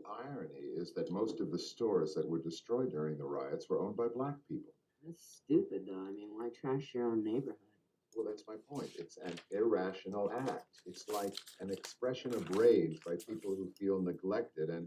irony is that most of the stores that were destroyed during the riots were owned by black people. That's stupid, though. I mean, why trash your own neighborhood? Well, that's my point. It's an irrational act. It's like an expression of rage by people who feel neglected and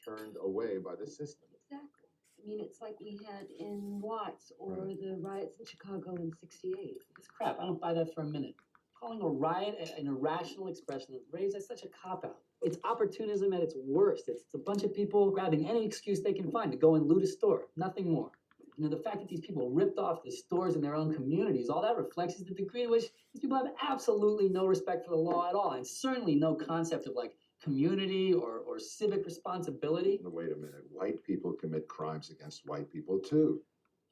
turned away by the system. Exactly. I mean, it's like we had in Watts or the riots in Chicago in '68. It's crap. I don't buy that for a minute. Calling a riot an irrational expression of rage, that's such a cop-out. It's opportunism at its worst. It's a bunch of people grabbing any excuse they can find to go and loot a store. Nothing more. You know, the fact that these people ripped off the stores in their own communities, all that reflects is the degree to which these people have absolutely no respect for the law at all, and certainly no concept of, like, community or civic responsibility. Now, wait a minute. White people commit crimes against white people, too.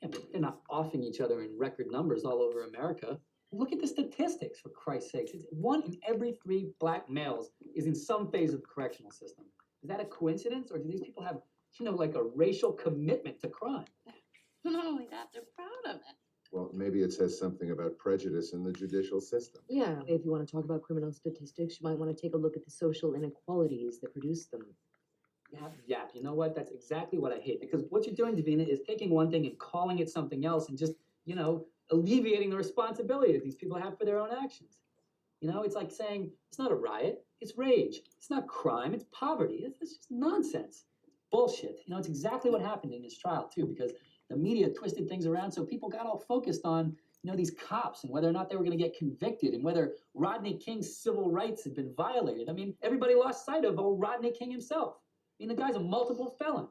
Yeah, but they're not offing each other in record numbers all over America. Look at the statistics, for Christ's sakes. It's 1 in every 3 black males is in some phase of the correctional system. Is that a coincidence, or do these people have, you know, like a racial commitment to crime? Not only that, they're proud of it. Well, maybe it says something about prejudice in the judicial system. Yeah, if you want to talk about criminal statistics, you might want to take a look at the social inequalities that produce them. Yeah, you know what? That's exactly what I hate. Because what you're doing, Davina, is taking one thing and calling it something else and just, you know, alleviating the responsibility that these people have for their own actions. You know, it's like saying, it's not a riot, it's rage. It's not crime, it's poverty. It's just nonsense. Bullshit. You know, it's exactly what happened in this trial, too, because the media twisted things around so people got all focused on, you know, these cops and whether or not they were going to get convicted and whether Rodney King's civil rights had been violated. I mean, everybody lost sight of old Rodney King himself. I mean, the guy's a multiple felon.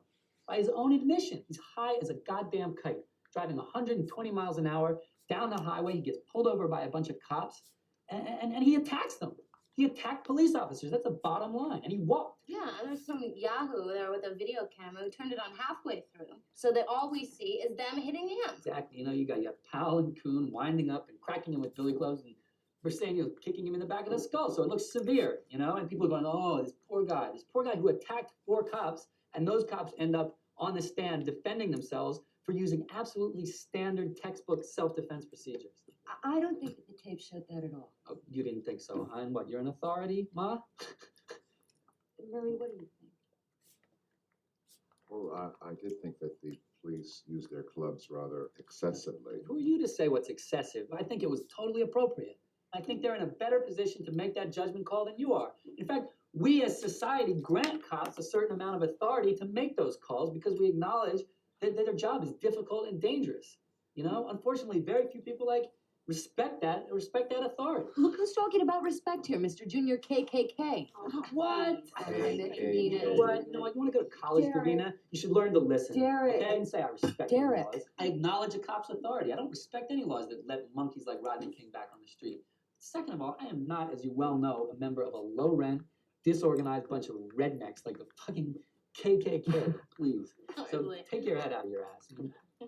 By his own admission, he's high as a goddamn kite, driving 120 miles an hour down the highway. He gets pulled over by a bunch of cops, and he attacks them. He attacked police officers. That's the bottom line. And he walked. Yeah, and there's some yahoo there with a video camera who turned it on halfway through, so that all we see is them hitting him. Exactly. You know, you got your Powell and Kuhn winding up and cracking him with billy clubs, and Briseño kicking him in the back of the skull, so it looks severe, you know? And people are going, oh, this poor guy who attacked 4 cops, and those cops end up on the stand defending themselves for using absolutely standard textbook self-defense procedures. I don't think that the tape showed that at all. Oh, you didn't think so, huh? And what, you're an authority, Ma? Murray, what do you think? Well, I did think that the police used their clubs rather excessively. Who are you to say what's excessive? I think it was totally appropriate. I think they're in a better position to make that judgment call than you are. In fact, we as society grant cops a certain amount of authority to make those calls because we acknowledge that their job is difficult and dangerous. You know, unfortunately, very few people respect that authority. Look who's talking about respect here, Mr. Junior KKK. What? Hey, You know what? You know what? You want to go to college, Derek. Davina? You should learn to listen. Derek. Okay? I didn't say I respect Derek. any laws. I acknowledge a cop's authority. I don't respect any laws that let monkeys like Rodney King back on the street. Second of all, I am not, as you well know, a member of a low-rent, disorganized bunch of rednecks like the fucking KKK. Please. So Totally. take your head out of your ass.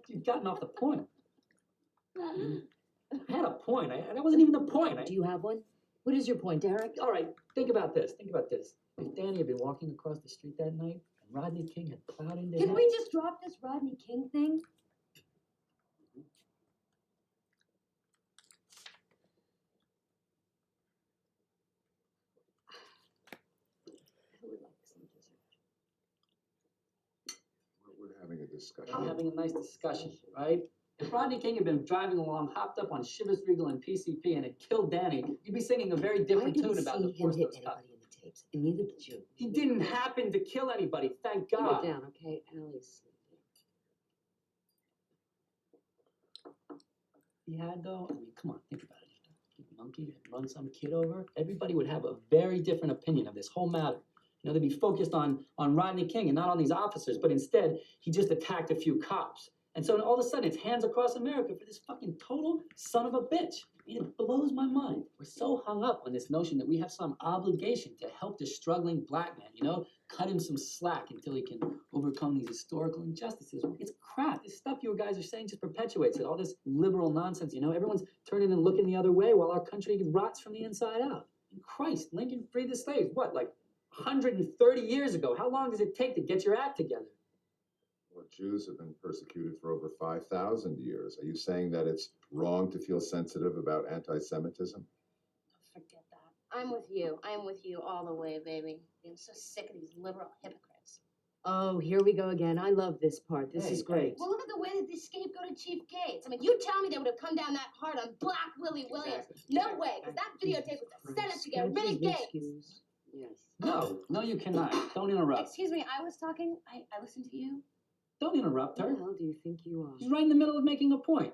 You've gotten off the point. I had a point. That wasn't even the point. Do you have one? What is your point, Derek? All right, think about this. Think about this. If Danny had been walking across the street that night and Rodney King had plowed into him. Can we just drop this Rodney King thing? I would like some dessert. We're having a discussion. I'm having a nice discussion, right? If Rodney King had been driving along, hopped up on Chivas Regal and PCP, and had killed Danny, you'd be singing a very different tune about the force hit those cops. anybody in the tapes, and neither did you. He didn't happen to kill anybody, thank Keep God. it down, okay? Allie's sleeping. He had, though, I mean, come on, think about it. Monkey had run some kid over. Everybody would have a very different opinion of this whole matter. You know, they'd be focused on Rodney King and not on these officers, but instead, he just attacked a few cops. And so all of a sudden, it's hands across America for this fucking total son of a bitch. I mean, it blows my mind. We're so hung up on this notion that we have some obligation to help this struggling black man, you know, cut him some slack until he can overcome these historical injustices. It's crap. This stuff you guys are saying just perpetuates it. All this liberal nonsense, you know, everyone's turning and looking the other way while our country rots from the inside out. And Christ, Lincoln freed the slaves, what, like 130 years ago? How long does it take to get your act together? Well, Jews have been persecuted for over 5,000 years. Are you saying that it's wrong to feel sensitive about anti-Semitism? Forget that. I'm with you. I'm with you all the way, baby. I'm so sick of these liberal hypocrites. Oh, here we go again. I love this part. This Hey, is hey. great. Well, look at the way that they scapegoated Chief Gates. I mean, you tell me they would have come down that hard on Black Willie Williams. No way, because that videotape was a setup to get rid of Gates. Excuse. Yes. No, you cannot. Don't interrupt. Excuse me, I was talking. I listened to you. Don't interrupt Who her. the hell do you think you are? She's right in the middle of making a point.